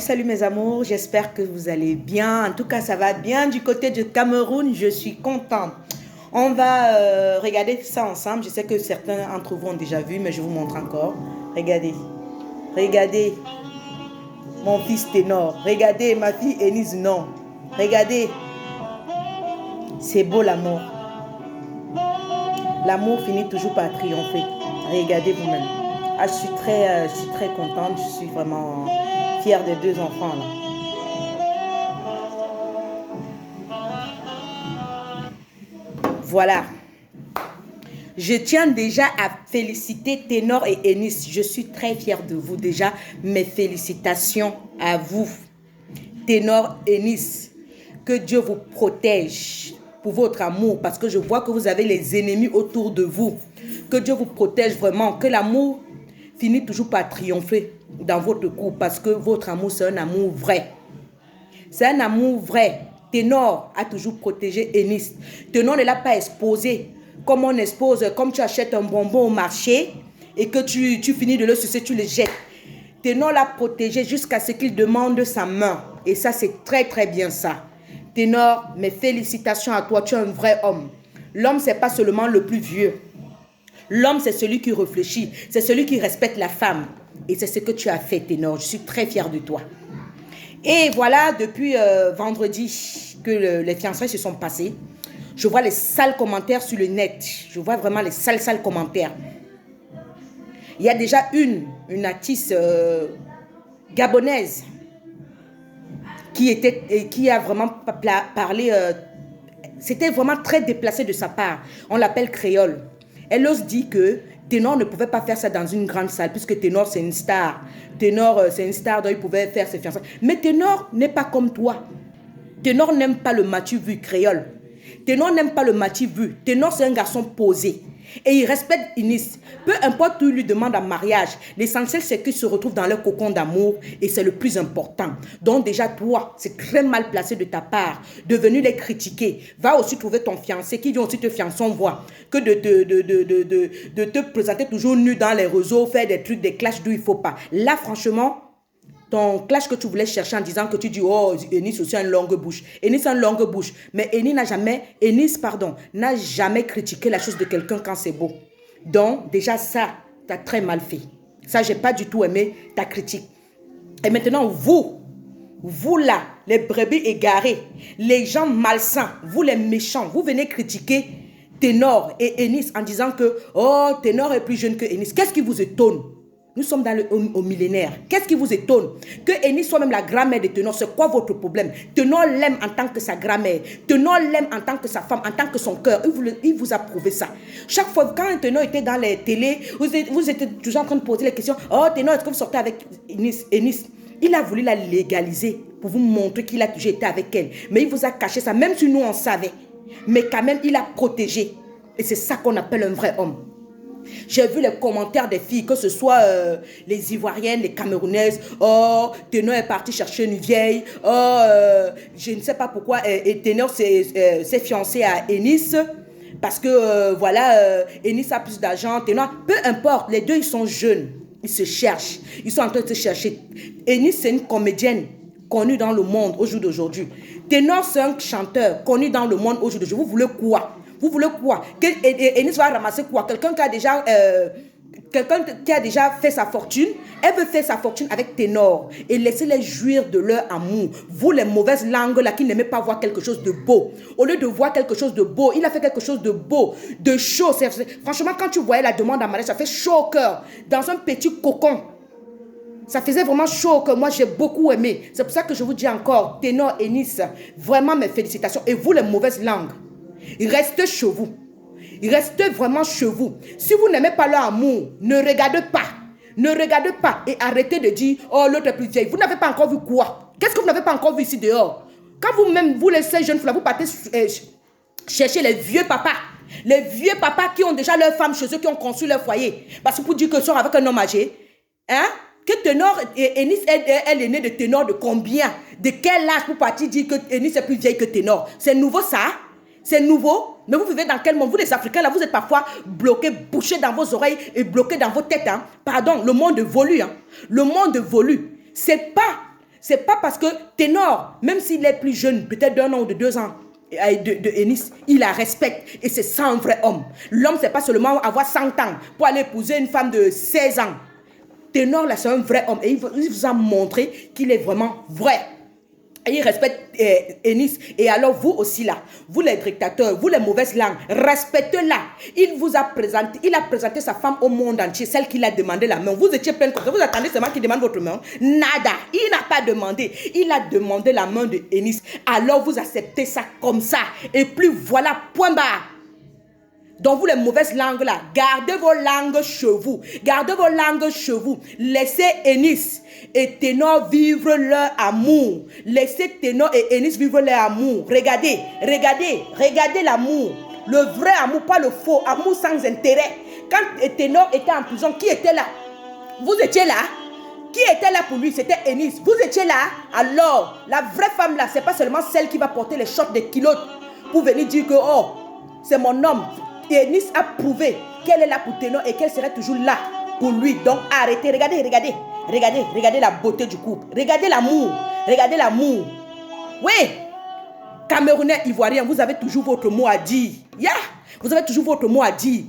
Salut mes amours, j'espère que vous allez bien. En tout cas, ça va bien du côté du Cameroun, je suis contente. On va regarder ça ensemble. Je sais que certains d'entre vous ont déjà vu, mais je vous montre encore. Regardez, regardez mon fils Ténor. Regardez ma fille Enise, non. Regardez, c'est beau l'amour. L'amour finit toujours par triompher. Regardez vous-même. Ah, je suis très contente, je suis vraiment fière des deux enfants là. Voilà. Je tiens déjà à féliciter Ténor et Enise. Je suis très fière de vous déjà. Mes félicitations à vous. Ténor, Enise. Que Dieu vous protège pour votre amour. Parce que je vois que vous avez les ennemis autour de vous. Que Dieu vous protège vraiment. Que l'amour finit toujours par triompher dans votre couple. Parce que votre amour, c'est un amour vrai. C'est un amour vrai. Ténor a toujours protégé Enise. Ténor ne l'a pas exposé comme on expose, comme tu achètes un bonbon au marché et que tu finis de le sucer, tu le jettes. Ténor l'a protégé jusqu'à ce qu'il demande sa main. Et ça, c'est très bien ça. Ténor, mes félicitations à toi, tu es un vrai homme. L'homme, c'est pas seulement le plus vieux. L'homme, c'est celui qui réfléchit. C'est celui qui respecte la femme. Et c'est ce que tu as fait, Ténor. Je suis très fière de toi. Et voilà, depuis vendredi que les fiançailles se sont passées, je vois les sales commentaires sur le net. Je vois vraiment les sales commentaires. Il y a déjà une artiste gabonaise qui a vraiment parlé. C'était vraiment très déplacé de sa part. On l'appelle Créole. Elle ose dire que Ténor ne pouvait pas faire ça dans une grande salle, puisque Ténor, c'est une star. Ténor, c'est une star, donc il pouvait faire ses fiançailles. Mais Ténor n'est pas comme toi. Ténor n'aime pas le matu vu créole. Ténor n'aime pas le matu vu. Ténor, c'est un garçon posé. Et il respecte Enise. Peu importe où il lui demande en mariage, l'essentiel, c'est qu'il se retrouve dans leur cocon d'amour et c'est le plus important. Donc déjà, toi, c'est très mal placé de ta part de venir les critiquer. Va aussi trouver ton fiancé qui vient aussi te fiancer, on voit. Que de te présenter toujours nu dans les réseaux, faire des trucs, des clashs d'où il ne faut pas. Là, franchement, ton clash que tu voulais chercher en disant que tu dis, oh, Enise aussi a une longue bouche. Enise a une longue bouche. Mais Enise n'a jamais critiqué la chose de quelqu'un quand c'est beau. Donc, déjà ça, tu as très mal fait. Ça, j'ai pas du tout aimé ta critique. Et maintenant, vous là, les brebis égarés, les gens malsains, vous les méchants, vous venez critiquer Ténor et Enise en disant que, oh, Ténor est plus jeune que Enise. Qu'est-ce qui vous étonne? Nous sommes au millénaire. Qu'est-ce qui vous étonne? Que Enise soit même la grand-mère de Ténor, c'est quoi votre problème? Ténor l'aime en tant que sa grand-mère. Ténor l'aime en tant que sa femme, en tant que son cœur. Il vous a prouvé ça. Chaque fois, quand Ténor était dans les télés, vous étiez toujours en train de poser les questions. Oh, Ténor, est-ce que vous sortez avec Enise? Il a voulu la légaliser pour vous montrer qu'il a toujours été avec elle. Mais il vous a caché ça, même si nous on savait. Mais quand même, il a protégé. Et c'est ça qu'on appelle un vrai homme. J'ai vu les commentaires des filles, que ce soit les Ivoiriennes, les Camerounaises. Oh, Ténor est parti chercher une vieille. Oh, je ne sais pas pourquoi. Et Ténor s'est fiancé à Enise. Parce que, voilà, Enise a plus d'argent. Ténor, peu importe, les deux, ils sont jeunes. Ils se cherchent. Ils sont en train de se chercher. Enise, c'est une comédienne connue dans le monde au jour d'aujourd'hui. Ténor, c'est un chanteur connu dans le monde au jour d'aujourd'hui. Vous voulez quoi? Vous voulez quoi? Enise va ramasser quoi? Quelqu'un qui a déjà fait sa fortune. Elle veut faire sa fortune avec Ténor et laisser-les jouir de leur amour. Vous, les mauvaises langues là, qui n'aimez pas voir quelque chose de beau. Au lieu de voir quelque chose de beau, il a fait quelque chose de beau, de chaud. Franchement, quand tu voyais la demande en mariage, ça fait chaud au cœur. Dans un petit cocon. Ça faisait vraiment chaud que moi j'ai beaucoup aimé. C'est pour ça que je vous dis encore, Ténor, Enise, vraiment mes félicitations. Et vous, les mauvaises langues, restez chez vous. Restez vraiment chez vous. Si vous n'aimez pas leur amour, ne regardez pas. Ne regardez pas et arrêtez de dire, oh, l'autre est plus vieille. Vous n'avez pas encore vu quoi? Qu'est-ce que vous n'avez pas encore vu ici dehors? Quand vous-même, vous laissez jeunes filles, vous partez chercher les vieux papas. Les vieux papas qui ont déjà leur femme chez eux, qui ont construit leur foyer. Parce que pour dire que sont avec un homme âgé, hein? Que Ténor et Enise, elle est née de Ténor de combien? De quel âge pour partir dire que Enise est plus vieille que Ténor? C'est nouveau ça? C'est nouveau? Mais vous vivez dans quel monde? Vous les Africains là, vous êtes parfois bloqués, bouchés dans vos oreilles et bloqués dans vos têtes. Hein? Pardon, le monde évolue. Hein? Le monde évolue. C'est pas C'est pas parce que Ténor, même s'il est plus jeune, peut-être d'1 an ou de 2 ans, de Enis, il la respecte et c'est ça un vrai homme. L'homme, c'est pas seulement avoir 100 ans pour aller épouser une femme de 16 ans. Ténor, là, c'est un vrai homme et il vous a montré qu'il est vraiment vrai. Et il respecte Enis. Et alors vous aussi là, vous les dictateurs, vous les mauvaises langues, respectez-la. Il vous a présenté, il a présenté sa femme au monde entier, celle qui l'a demandé la main. Vous étiez plein comme ça, vous attendez seulement qu'il demande votre main. Nada, il n'a pas demandé. Il a demandé la main de Enis. Alors vous acceptez ça comme ça. Et puis voilà, point barre. Donc vous les mauvaises langues là, gardez vos langues chez vous. Gardez vos langues chez vous. Laissez Enis et Ténor vivre leur amour. Laissez Ténor et Enis vivre leur amour. Regardez, regardez, regardez l'amour. Le vrai amour, pas le faux. Amour sans intérêt. Quand Ténor était en prison, qui était là? Vous étiez là? Qui était là pour lui? C'était Enis. Vous étiez là? Alors, la vraie femme là, c'est pas seulement celle qui va porter les shorts des kilos pour venir dire que, oh, c'est mon homme. Enis a prouvé qu'elle est là pour Ténor et qu'elle serait toujours là pour lui. Donc arrêtez, regardez, regardez, regardez, regardez la beauté du couple. Regardez l'amour, regardez l'amour. Oui, Camerounais, Ivoiriens, vous avez toujours votre mot à dire. Yeah, vous avez toujours votre mot à dire.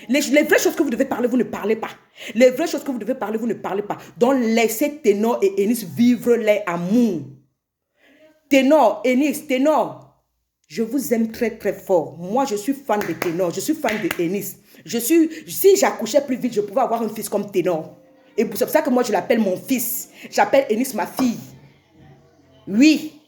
Les vraies choses que vous devez parler, vous ne parlez pas. Les vraies choses que vous devez parler, vous ne parlez pas. Donc laissez Ténor et Enis vivre leur amour. Ténor, Enis, Ténor. Je vous aime très très fort. Moi, je suis fan de Ténor. Je suis fan de Enis. Si j'accouchais plus vite, je pouvais avoir un fils comme Ténor. Et c'est pour ça que moi, je l'appelle mon fils. J'appelle Enis ma fille. Oui.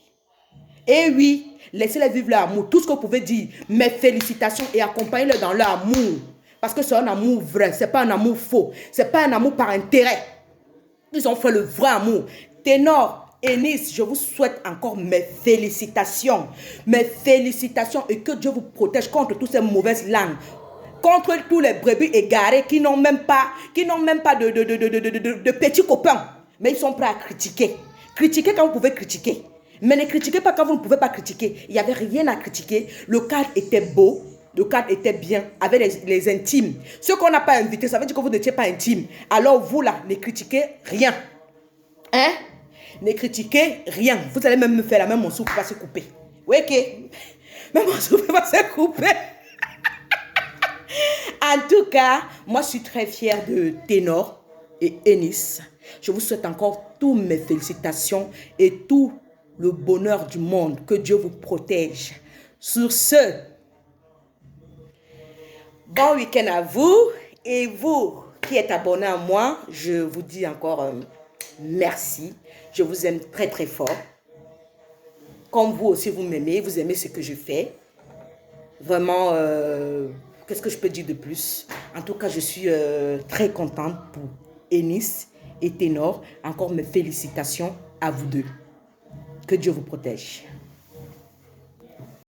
Et oui, laissez-les vivre leur amour. Tout ce que vous pouvez dire. Mes félicitations et accompagnez-les dans leur amour. Parce que c'est un amour vrai. Ce n'est pas un amour faux. Ce n'est pas un amour par intérêt. Ils ont fait le vrai amour. Ténor, Enis, je vous souhaite encore mes félicitations. Mes félicitations et que Dieu vous protège contre toutes ces mauvaises langues. Contre tous les brebis égarés qui n'ont même pas, de petits copains. Mais ils sont prêts à critiquer. Critiquez quand vous pouvez critiquer. Mais ne critiquez pas quand vous ne pouvez pas critiquer. Il n'y avait rien à critiquer. Le cadre était beau. Le cadre était bien avec les intimes. Ceux qu'on n'a pas invités, ça veut dire que vous n'étiez pas intime. Alors vous là, ne critiquez rien. Hein? Ne critiquez rien. Vous allez même me faire la même, mon souffle va se couper. Oui, ok. Même mon souffle va se couper. En tout cas, moi je suis très fière de Ténor et Enis. Je vous souhaite encore toutes mes félicitations et tout le bonheur du monde. Que Dieu vous protège. Sur ce, bon week-end à vous. Et vous qui êtes abonnés à moi, je vous dis encore merci. Je vous aime très très fort. Comme vous aussi, vous m'aimez. Vous aimez ce que je fais. Vraiment, qu'est-ce que je peux dire de plus? En tout cas, je suis très contente pour Enis et Ténor. Encore mes félicitations à vous deux. Que Dieu vous protège.